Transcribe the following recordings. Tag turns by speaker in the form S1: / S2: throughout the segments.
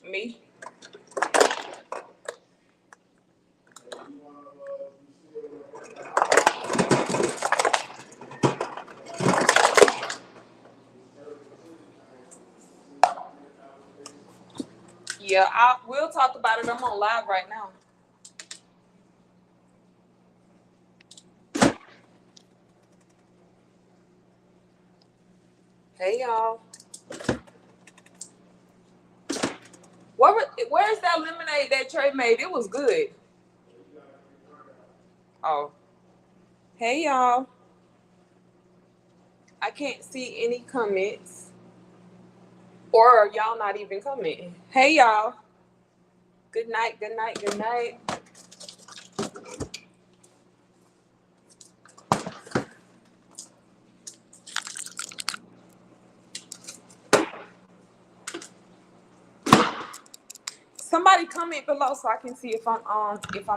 S1: Me. Yeah, we'll talk about it. I'm on live right now. Hey y'all. Where's that lemonade that Trey made? It was good. Oh. Hey y'all. I can't see any comments. Or y'all not even commenting. Hey y'all. Good night, good night, good night. Somebody comment below so I can see if I'm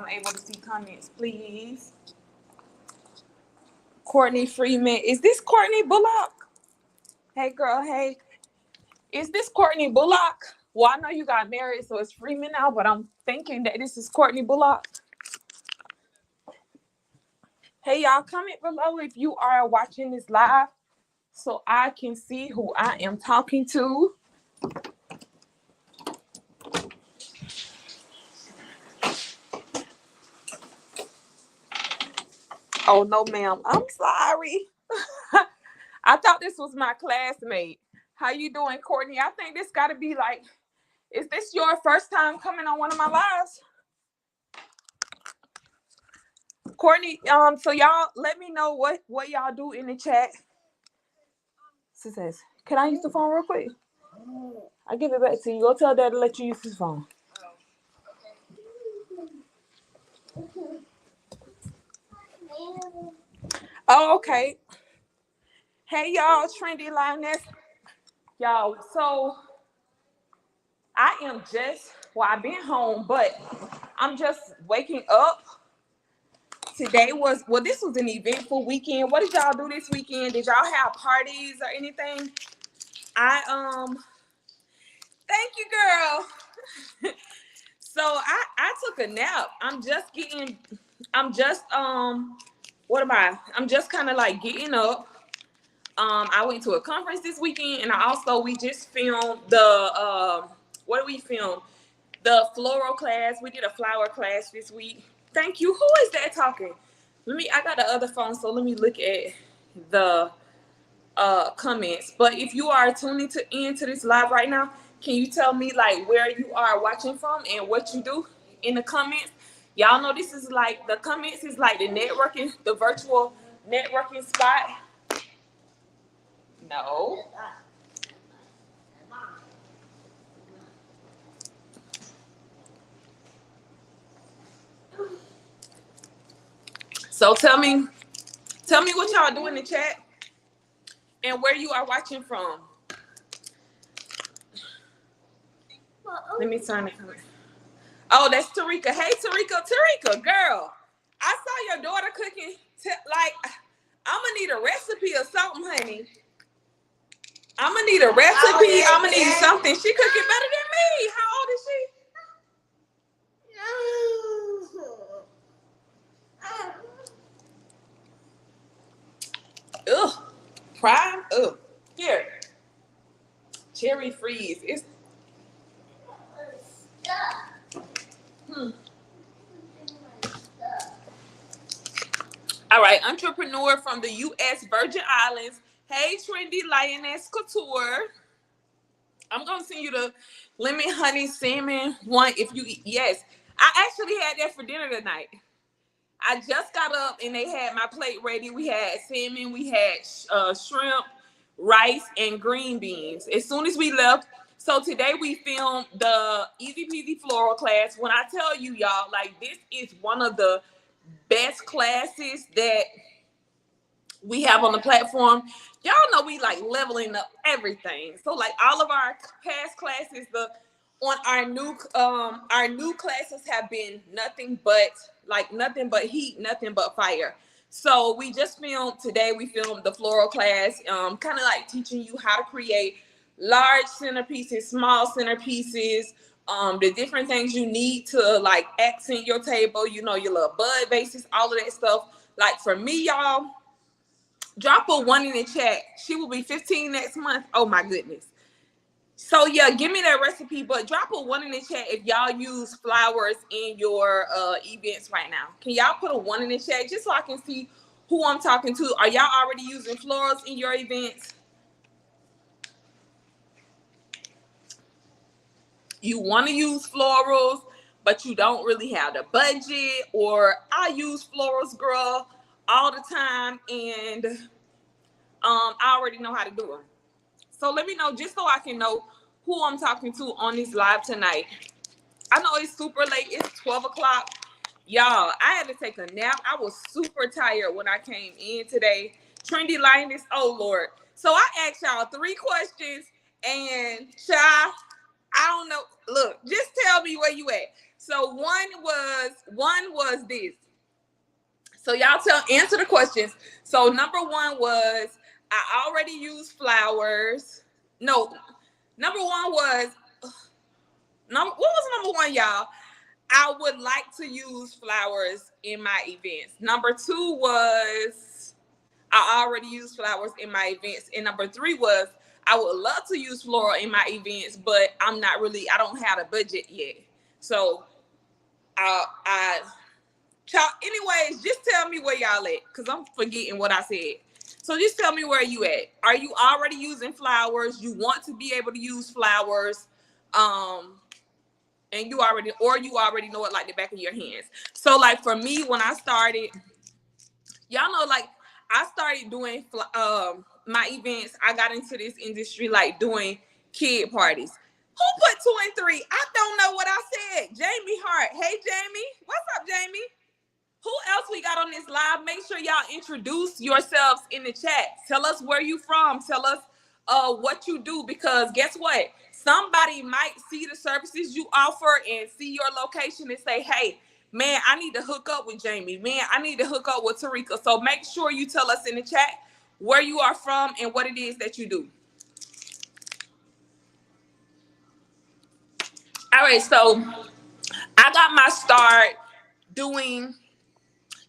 S1: able to see comments, please. Courtney Freeman. Is this Courtney Bullock? Hey girl, hey. Is this Courtney Bullock? Well, I know you got married, so it's Freeman now, but I'm thinking that this is Courtney Bullock. Hey y'all, comment below if you are watching this live so I can see who I am talking to. Oh no, ma'am. I'm sorry. I thought this was my classmate. How you doing, Courtney? I think this gotta be like, is this your first time coming on one of my lives? Courtney, so y'all let me know what y'all do in the chat. She says, can I use the phone real quick? I give it back to you. Go tell Dad to let you use his phone. Oh, okay. Hey y'all, Trendy Lioness. Y'all, so I am I've been home, but I'm just waking up. Today this was an eventful weekend. What did y'all do this weekend? Did y'all have parties or anything? Thank you, girl. So I took a nap. I'm just kind of like getting up. I went to a conference this weekend, and we just filmed what did we film? The floral class. We did a flower class this week. Thank you. Who is that talking? I got the other phone, so let me look at the comments. But if you are tuning into this live right now, can you tell me like where you are watching from and what you do in the comments? Y'all know this is like the comments is like the networking, the virtual networking spot. No. So tell me what y'all do in the chat and where you are watching from. Let me turn the camera. Oh, that's Tarika. Hey, Tarika, girl. I saw your daughter cooking. I'm gonna need a recipe or something, honey. I'm gonna need a recipe. I'm gonna need something. She cooking better than me. How old is she? Ugh. Prime. Ugh. Here. Cherry freeze. It's. All right. Entrepreneur from the U.S. Virgin Islands. Hey, Trendy Lioness Couture. I'm gonna send you the lemon honey salmon one if you eat. Yes, I actually had that for dinner tonight. I just got up and they had my plate ready. We had salmon, we had shrimp, rice, and green beans. As soon as we left, so today we filmed the Easy Peasy Floral class. When I tell you, y'all, like this is one of the best classes that we have on the platform. Y'all know we like leveling up everything. So like all of our past classes, our new classes have been nothing but heat, nothing but fire. So we just filmed today. We filmed the floral class, kind of like teaching you how to create large centerpieces, small centerpieces, the different things you need to like accent your table, you know, your little bud bases, all of that stuff. Like for me, y'all, drop a 1 in the chat. She will be 15 next month. Oh my goodness. So yeah, give me that recipe, but drop a 1 in the chat if y'all use flowers in your events right now. Can y'all put a 1 in the chat just so I can see who I'm talking to? Are y'all already using florals in your events? You want to use florals, but you don't really have the budget, or I use florals, girl, all the time, and I already know how to do them. So let me know just so I can know who I'm talking to on this live tonight. I know it's super late. It's 12 o'clock. Y'all, I had to take a nap. I was super tired when I came in today. Trendy Lioness, oh Lord. So I asked y'all 3 questions, and child, I don't know. Look, just tell me where you at. So one was this. So y'all answer the questions. So number 1 was, I already use flowers. No, number 1 was, what was number 1, y'all? I would like to use flowers in my events. Number 2 was, I already use flowers in my events. And number 3 was, I would love to use floral in my events, but I don't have a budget yet. So anyways, just tell me where y'all at, because I'm forgetting what I said. So just tell me where you at. Are you already using flowers? You want to be able to use flowers, and you already know it like the back of your hands. So like for me, when I started, y'all know, like I started doing my events. I got into this industry like doing kid parties. Who put 2 and 3? I don't know what I said. Jamie Hart. Hey Jamie, what's up, Jamie? Who else we got on this live? Make sure y'all introduce yourselves in the chat. Tell us where you from. Tell us what you do, because guess what? Somebody might see the services you offer and see your location and say, hey, man, I need to hook up with Jamie. Man, I need to hook up with Tarika. So make sure you tell us in the chat where you are from and what it is that you do. All right, so I got my start doing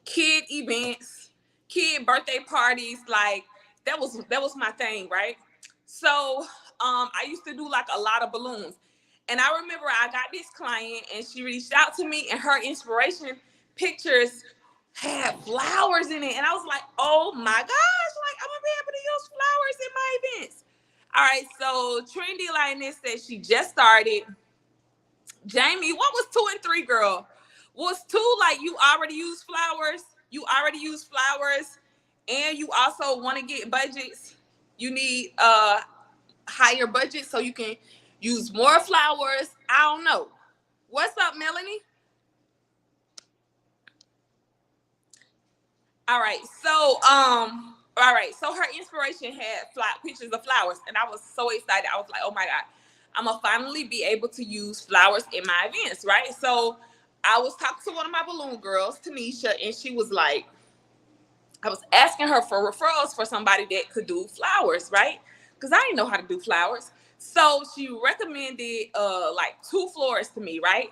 S1: kid events, kid birthday parties. Like that was my thing, right? So I used to do like a lot of balloons. And I remember I got this client and she reached out to me and her inspiration pictures had flowers in it. And I was like, oh my gosh, like I'm gonna be able to use flowers in my events. All right, so Trendy Lioness said she just started. Jamie, what was 2 and 3, girl? Was 2 like you already use flowers? You already use flowers, and you also want to get budgets. You need higher budget so you can use more flowers. I don't know. What's up, Melanie? All right, so her inspiration had pictures of flowers, and I was so excited. I was like, oh my God, I'm gonna finally be able to use flowers in my events, right? So I was talking to one of my balloon girls, Tanisha, and she was like, I was asking her for referrals for somebody that could do flowers, right? Because I didn't know how to do flowers. So she recommended like 2 florists to me, right?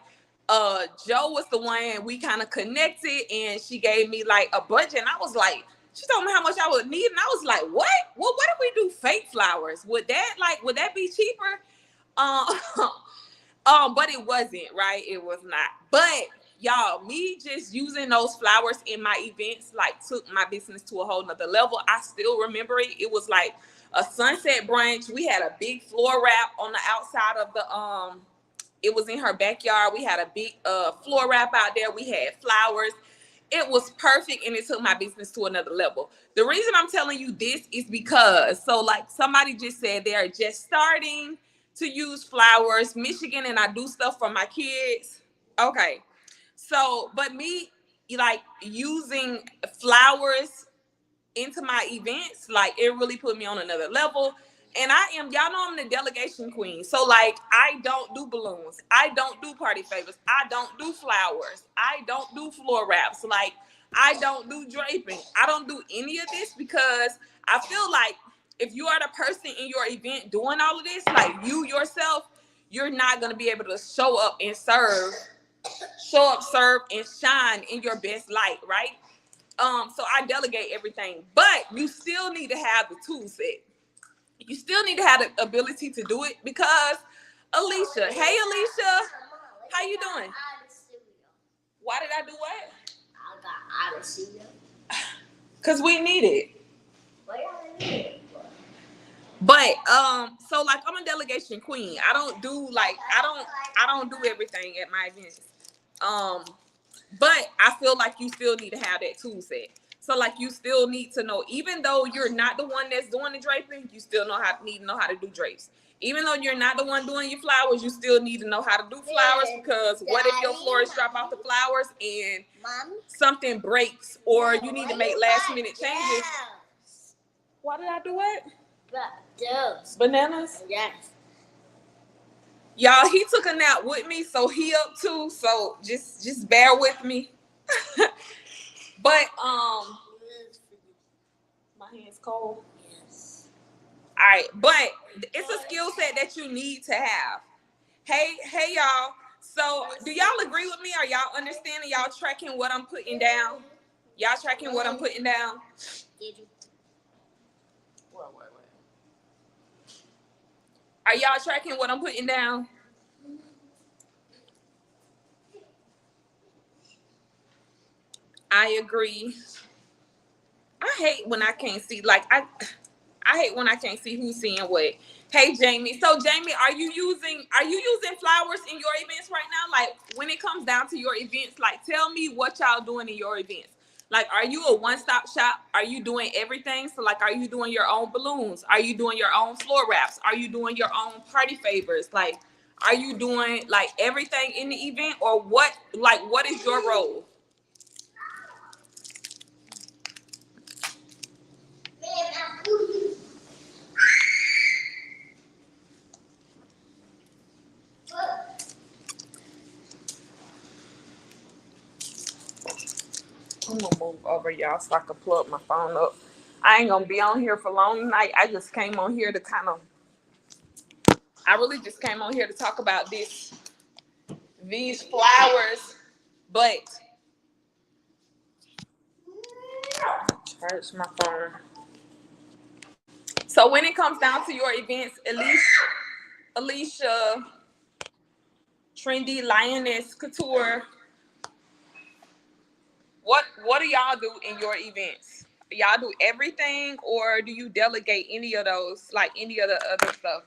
S1: Joe was the one, we kind of connected, and she gave me like a budget, and I was like, she told me how much I would need, and I was like, what? Well, what if we do fake flowers? Would that be cheaper? But it wasn't, right? It was not. But y'all, me just using those flowers in my events like took my business to a whole nother level. I still remember it. It was like a sunset brunch. We had a big floor wrap on the outside of the it was in her backyard. We had a big floor wrap out there. We had flowers. It was perfect, and it took my business to another level. The reason I'm telling you this is because, so like somebody just said, they are just starting to use flowers, Michigan, and I do stuff for my kids. Okay. So, but me like using flowers into my events, like it really put me on another level. And y'all know I'm the delegation queen. So like, I don't do balloons. I don't do party favors. I don't do flowers. I don't do floor wraps. Like, I don't do draping. I don't do any of this because I feel like if you are the person in your event doing all of this, like you yourself, you're not going to be able to show up, serve, and shine in your best light, right? So I delegate everything, but you still need to have the tool set. You still need to have the ability to do it because Alicia, hey Alicia, how you doing? Why did I do what? I got out of cereal. Cause we need it. But so like I'm a delegation queen. I don't do everything at my events. But I feel like you still need to have that tool set. So like you still need to know, even though you're not the one that's doing the draping, you still need to know how to do drapes. Even though you're not the one doing your flowers, you still need to know how to do flowers, because what if your florist drop off the flowers and something breaks, or you need to make last minute changes? Why did I do it? Bananas? Yes. Y'all, he took a nap with me, so he up too. So just bear with me. But my hand's cold. Yes. All right, but it's a skill set that you need to have. Hey, y'all. So do y'all agree with me? Are y'all understanding? Y'all tracking what I'm putting down? Y'all tracking what I'm putting down? Are y'all tracking what I'm putting down? I agree. I hate when I can't see. Like I hate when I can't see who's seeing what. Hey Jamie. So Jamie, are you using flowers in your events right now? Like when it comes down to your events, like tell me what y'all doing in your events. Like, are you a one-stop shop? Are you doing everything? So like, are you doing your own balloons? Are you doing your own floor wraps? Are you doing your own party favors? Like, are you doing like everything in the event, or what? Like, what is your role? I'm gonna move over, y'all, so I can plug my phone up. I ain't gonna be on here for long tonight. I just came on here to I really just came on here to talk about these flowers, but charge my phone. So when it comes down to your events, Alicia, Trendy Lioness Couture, what do y'all do in your events? Y'all do everything, or do you delegate any of those, like any of the other stuff?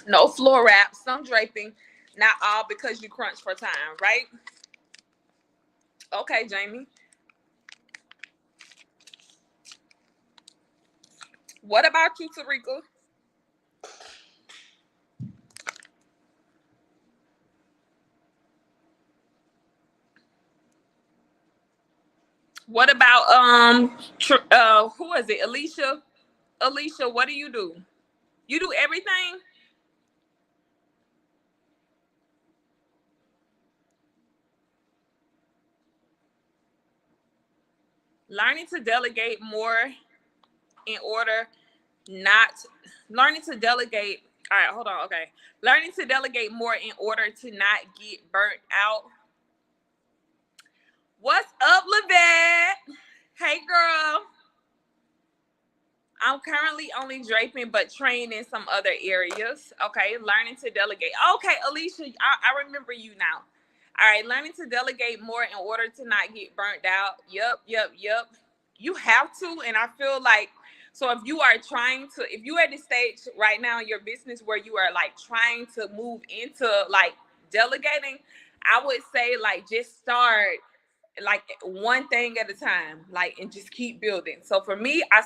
S1: No floor wrap, some draping, not all, because you crunch for time, right? Okay, Jamie. What about you, Tarika? What about who is it? Alicia? Alicia, what do you do? You do everything? Learning to delegate more in order not learning to delegate. All right, hold on. Okay. Learning to delegate more in order to not get burnt out. What's up, Lavette? Hey, girl. I'm currently only draping, but trained in some other areas. Okay, learning to delegate. Okay, Alicia, I remember you now. All right, learning to delegate more in order to not get burnt out. Yep. You have to, and I feel like, so if you are if you at the stage right now in your business where you are like trying to move into like delegating, I would say like just start like one thing at a time, like, and just keep building. So for me, I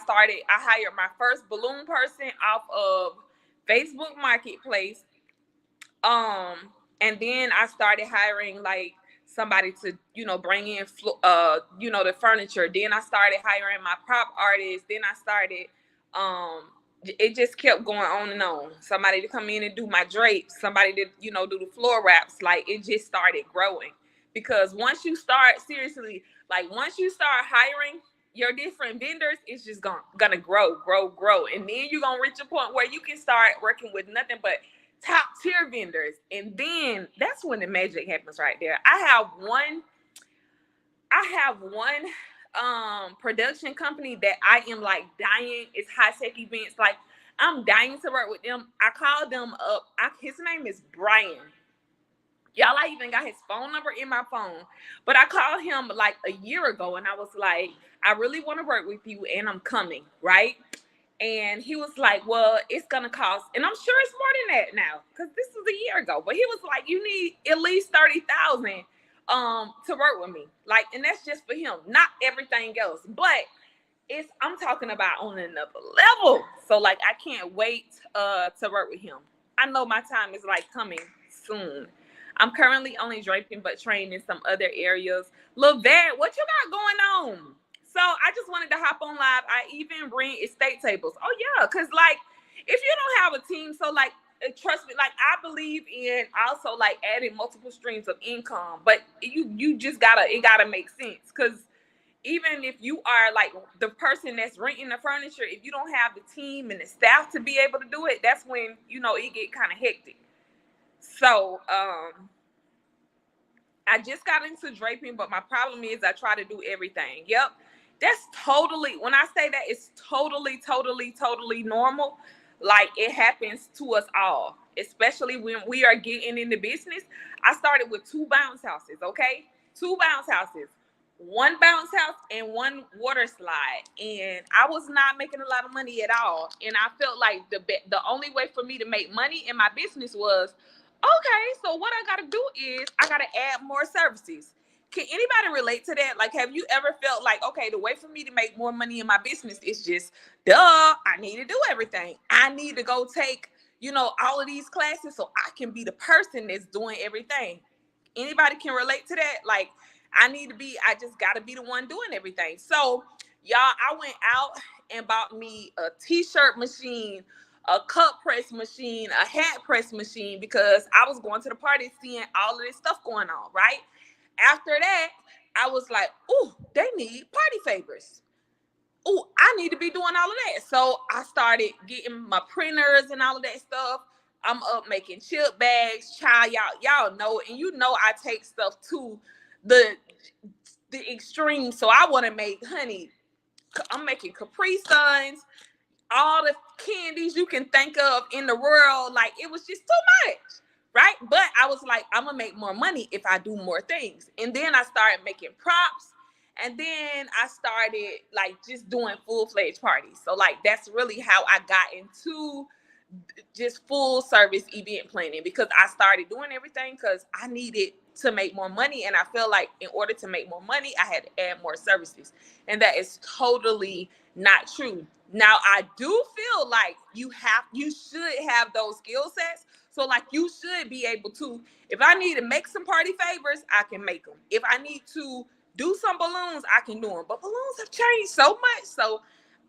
S1: hired my first balloon person off of Facebook Marketplace. Um, and then I started hiring like somebody to, bring in, the furniture. Then I started hiring my prop artist. Then I started, it just kept going on and on. Somebody to come in and do my drapes, somebody to, do the floor wraps. Like it just started growing because once you start seriously, like once you start hiring your different vendors, it's just gonna grow, and then you're gonna reach a point where you can start working with nothing but top tier vendors, and then that's when the magic happens right there. I have one production company that I am like dying. It's High Tech Events. Like I'm dying to work with them. I called them up. His name is Brian. Y'all, I even got his phone number in my phone. But I called him like a year ago and I was like, I really want to work with you and I'm coming, right? And he was like, well, it's going to cost, and I'm sure it's more than that now because this was a year ago. But he was like, you need at least 30,000 to work with me. Like, and that's just for him, not everything else. But I'm talking about on another level. So like, I can't wait to work with him. I know my time is like coming soon. I'm currently only draping, but trained in some other areas. Lavette, what you got going on? So I just wanted to hop on live. I even rent estate tables. Oh yeah, because like if you don't have a team, so like trust me, like I believe in also like adding multiple streams of income, but you just it gotta make sense. Because even if you are like the person that's renting the furniture, if you don't have the team and the staff to be able to do it, that's when it get kind of hectic. So I just got into draping, but my problem is I try to do everything. Yep. That's totally, when I say that, it's totally normal. Like it happens to us all, especially when we are getting into business. I started with 2 bounce houses, okay? 2 bounce houses, 1 bounce house and 1 water slide. And I was not making a lot of money at all. And I felt like the only way for me to make money in my business was, okay, so what I got to do is I got to add more services. Can anybody relate to that? Like, have you ever felt like, okay, the way for me to make more money in my business is just, I need to do everything. I need to go take, all of these classes so I can be the person that's doing everything. Anybody can relate to that? Like, I just got to be the one doing everything. So, y'all, I went out and bought me a t-shirt machine, a cup press machine, a hat press machine, because I was going to the party seeing all of this stuff going on, right? After that, I was like, ooh, they need party favors. Ooh, I need to be doing all of that. So I started getting my printers and all of that stuff. I'm up making chip bags. Child, y'all know, and I take stuff to the extreme. So I want to make, honey, I'm making Capri Suns, all the candies you can think of in the world. Like, it was just too much, right? But I was like, I'm gonna make more money if I do more things. And then I started making props, and then I started like just doing full-fledged parties. So like that's really how I got into just full service event planning, because I started doing everything because I needed to make more money, and I feel like in order to make more money I had to add more services, and that is totally not true. Now I do feel like you should have those skill sets. So like you should be able to, if I need to make some party favors, I can make them. If I need to do some balloons, I can do them. But balloons have changed so much, so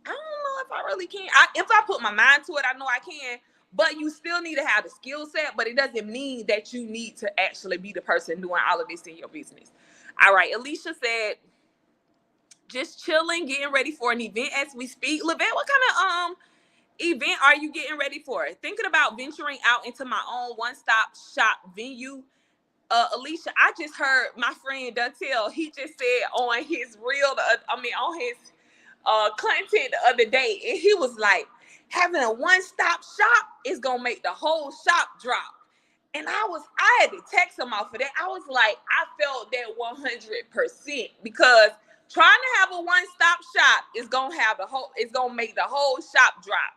S1: I don't know if I really can. If I put my mind to it, I know I can. But you still need to have the skill set, but it doesn't mean that you need to actually be the person doing all of this in your business. All right, Alicia said, just chilling, getting ready for an event as we speak. Lavette, what kind of event are you getting ready for? Thinking about venturing out into my own one-stop shop venue. Alicia, I just heard my friend Duntel, he just said on his reel, on his content the other day, and he was like, having a one-stop shop is gonna make the whole shop drop. And I had to text him off of that. I was like, I felt that 100%, because trying to have a one-stop shop is gonna make the whole shop drop.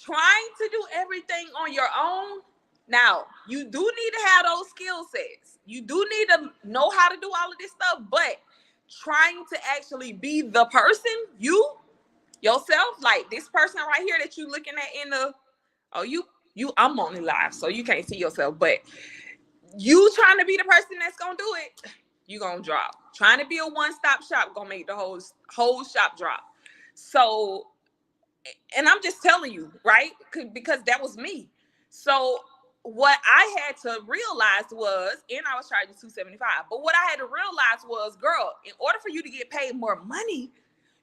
S1: Trying to do everything on your own, now you do need to have those skill sets. You do need to know how to do all of this stuff, but trying to actually be the person, yourself, like this person right here that you looking at in the, I'm only live, so you can't see yourself, but you trying to be the person that's gonna do it, you gonna drop. Trying to be a one-stop shop gonna make the whole shop drop. So, and I'm just telling you, right? Because that was me. So what I had to realize was, and I was charging $275, but what I had to realize was, girl, in order for you to get paid more money,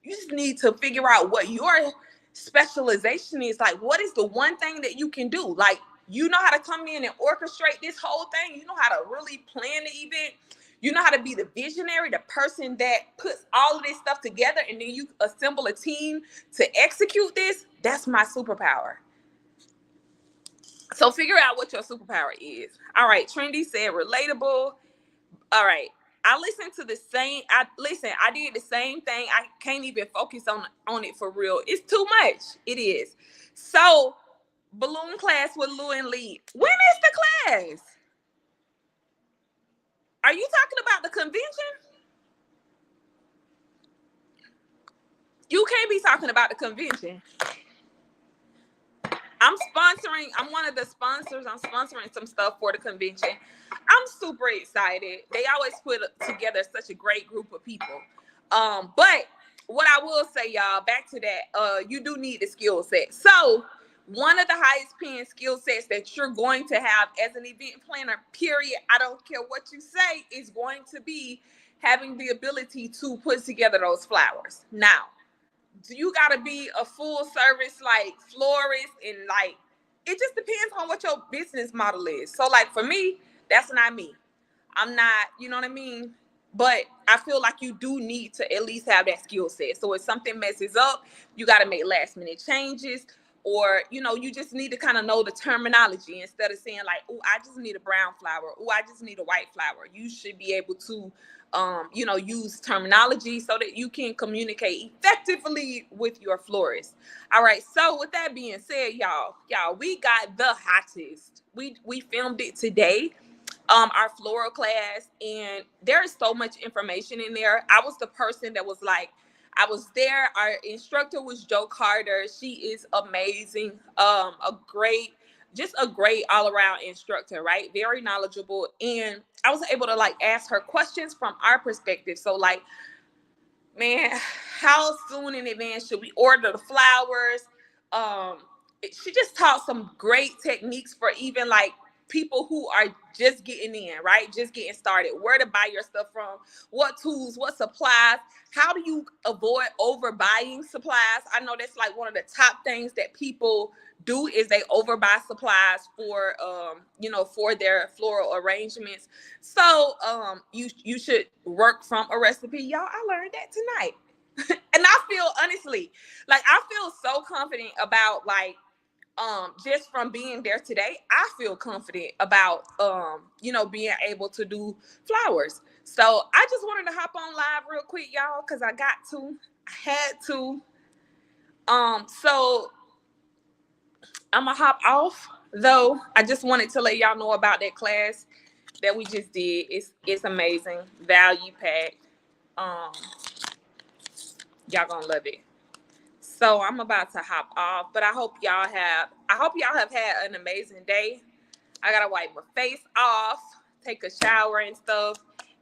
S1: you just need to figure out what your specialization is. Like, what is the one thing that you can do? Like, you know how to come in and orchestrate this whole thing. You know how to really plan the event. You know how to be the visionary, the person that puts all of this stuff together, and then you assemble a team to execute this. That's my superpower. So figure out what your superpower is. All right, Trendy said relatable. All right. I listened to the same. I did the same thing. I can't even focus on it for real. It's too much. It is. So, balloon class with Lou and Lee. When is the class? Are you talking about the convention? You can't be talking about the convention. I'm one of the sponsors. I'm sponsoring some stuff for the convention. I'm super excited. They always put together such a great group of people. But what I will say, y'all, back to that, you do need the skill set. So one of the highest paying skill sets that you're going to have as an event planner, period, I don't care what you say, is going to be having the ability to put together those flowers. Now, you got to be a full service like florist, and like it just depends on what your business model is. So like for me, that's not me. I'm not, you know what I mean? But I feel like you do need to at least have that skill set. So if something messes up, you got to make last minute changes, or, you know, you just need to kind of know the terminology instead of saying like, oh, I just need a brown flower. Oh, I just need a white flower. You should be able to, you know, use terminology so that you can communicate effectively with your florist. All right. So with that being said, y'all, we got the hottest. We filmed it today. Our floral class, and there is so much information in there. I was the person that was like, I was there. Our instructor was Joe Carter. She is amazing. Just a great all around instructor, right? Very knowledgeable. And I was able to like ask her questions from our perspective. So like, man, how soon in advance should we order the flowers? She just taught some great techniques for even like people who are just getting in, right? Just getting started, where to buy your stuff from, what tools, what supplies, how do you avoid overbuying supplies? I know that's like one of the top things that people do is they overbuy supplies for you know, for their floral arrangements. So you should work from a recipe. Y'all, I learned that tonight. And I feel honestly like I feel so confident about like just from being there today. I feel confident about you know, being able to do flowers. So I just wanted to hop on live real quick, y'all, because I had to. So I'm gonna hop off though. I just wanted to let y'all know about that class that we just did. It's amazing, value packed. Y'all gonna love it. So I'm about to hop off, but I hope y'all have had an amazing day. I gotta wipe my face off, take a shower and stuff,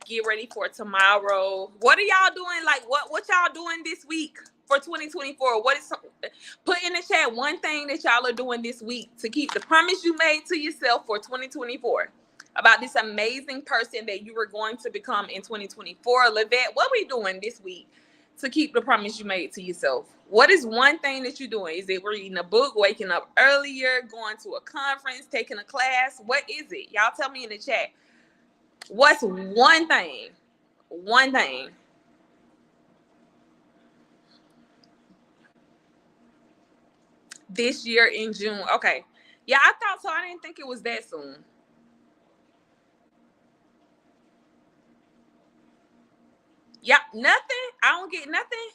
S1: get ready for tomorrow. What are y'all doing? Like what y'all doing this week for 2024? Put in the chat one thing that y'all are doing this week to keep the promise you made to yourself for 2024 about this amazing person that you were going to become in 2024. Livette, what are we doing this week to keep the promise you made to yourself? What is one thing that you're doing? Is it reading a book, waking up earlier, going to a conference, taking a class? What is it? Y'all tell me in the chat. What's one thing? One thing. This year in June. Okay. Yeah, I thought so. I didn't think it was that soon. Yeah, nothing. I don't get nothing.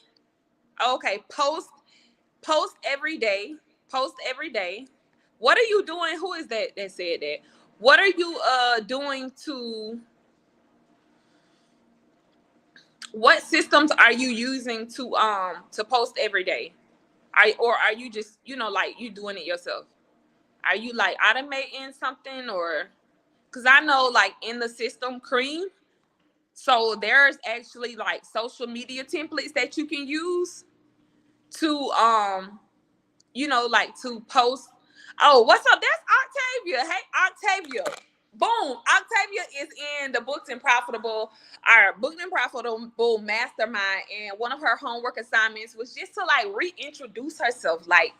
S1: Okay, post every day. Post every day. What are you doing? Who is that said that? What are you doing what systems are you using to post every day? Are you just, you know, like you doing it yourself? Are you like automating something, or because I know like in the system Cream, so there's actually like social media templates that you can use to you know, like to post. Oh, what's up? That's Octavia. Hey, Octavia. Boom. Octavia is in the Booked and Profitable, our Booked and Profitable Mastermind. And one of her homework assignments was just to like reintroduce herself. Like,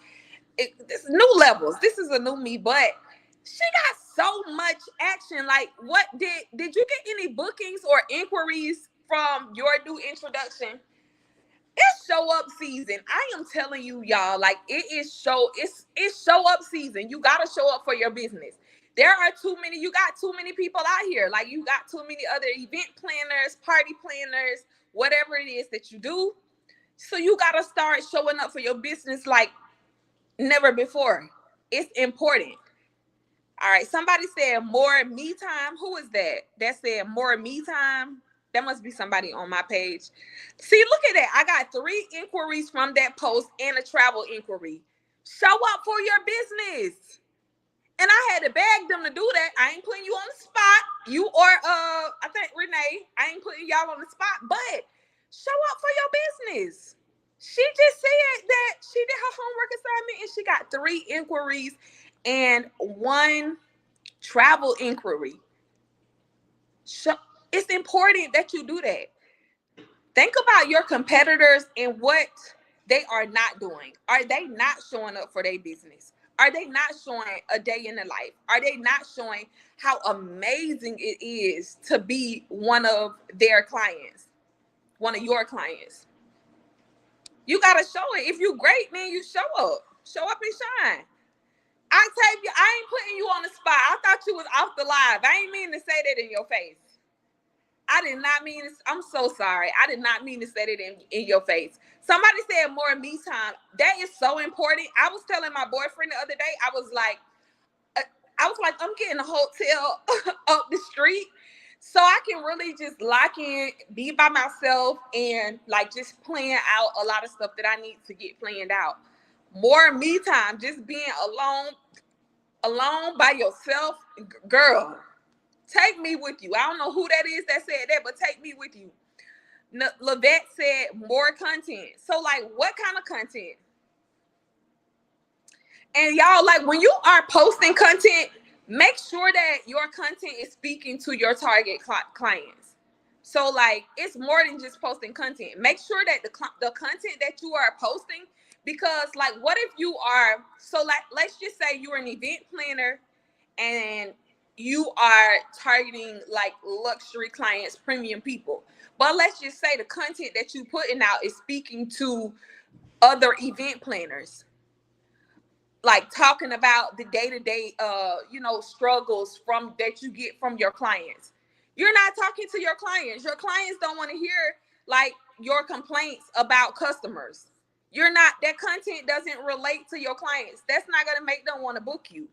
S1: this new levels. This is a new me, but she got so much action. Like, what did you get any bookings or inquiries from your new introduction? It's show up season. I am telling you, y'all, like it's show up season. You gotta show up for your business. You got too many people out here. Like you got too many other event planners, party planners, whatever it is that you do. So you gotta start showing up for your business like never before. It's important. All right. Somebody said more me time. Who is that? That said more me time. That must be somebody on my page. See, look at that. I got 3 inquiries from that post and a travel inquiry. Show up for your business. And I had to beg them to do that. I ain't putting you on the spot. You or I think Renee. I ain't putting y'all on the spot, but show up for your business. She just said that she did her homework assignment and she got 3 inquiries and 1 travel inquiry. It's important that you do that. Think about your competitors and what they are not doing. Are they not showing up for their business? Are they not showing a day in the life? Are they not showing how amazing it is to be one of their clients, one of your clients? You got to show it. If you're great, man, you show up. Show up and shine. Octavia, I ain't putting you on the spot. I thought you was off the live. I ain't mean to say that in your face. I did not mean this. I'm so sorry. I did not mean to say that in your face. Somebody said more me time. That is so important. I was telling my boyfriend the other day, I was like, I'm getting a hotel up the street. So I can really just lock in, be by myself, and like just plan out a lot of stuff that I need to get planned out. More me time, just being alone by yourself. Girl, take me with you. I don't know who that is that said that, but take me with you. Lavette said more content. So like, what kind of content? And y'all, like when you are posting content, make sure that your content is speaking to your target clients. So like, it's more than just posting content. Make sure that the content that you are posting, because like, what if you are, so like, let's just say you're an event planner and you are targeting like luxury clients, premium people. But let's just say the content that you putting out is speaking to other event planners, like talking about the day-to-day struggles from that you get from your clients. You're not talking to your clients. Your clients don't want to hear like your complaints about customers. That content doesn't relate to your clients. That's not going to make them want to book you.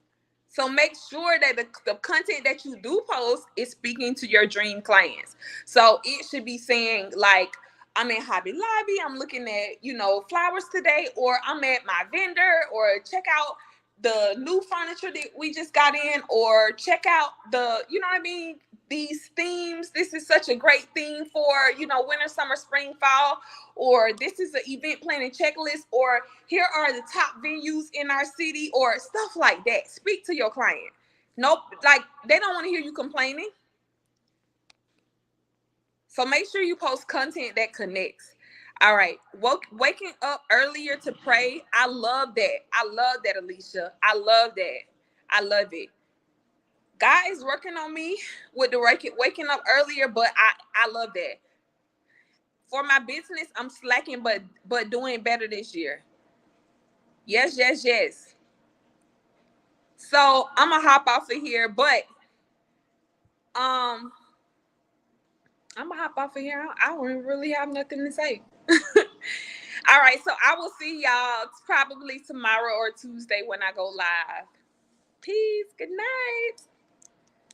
S1: So make sure that the content that you do post is speaking to your dream clients. So it should be saying like, I'm in Hobby Lobby, I'm looking at, flowers today, or I'm at my vendor, or check out the new furniture that we just got in, or check out these themes. This is such a great theme for, winter, summer, spring, fall, or this is an event planning checklist, or here are the top venues in our city, or stuff like that. Speak to your client. Nope, like they don't want to hear you complaining. So make sure you post content that connects. All right. Waking up earlier to pray. I love that. I love that, Alicia. I love that. I love it. God is working on me with the waking up earlier, but I love that. For my business, I'm slacking, but doing better this year. Yes, yes, yes. So I'm gonna hop off of here, but I'm gonna hop off of here. I don't really have nothing to say. All right, so I will see y'all probably tomorrow or Tuesday when I go live. Peace. Good night.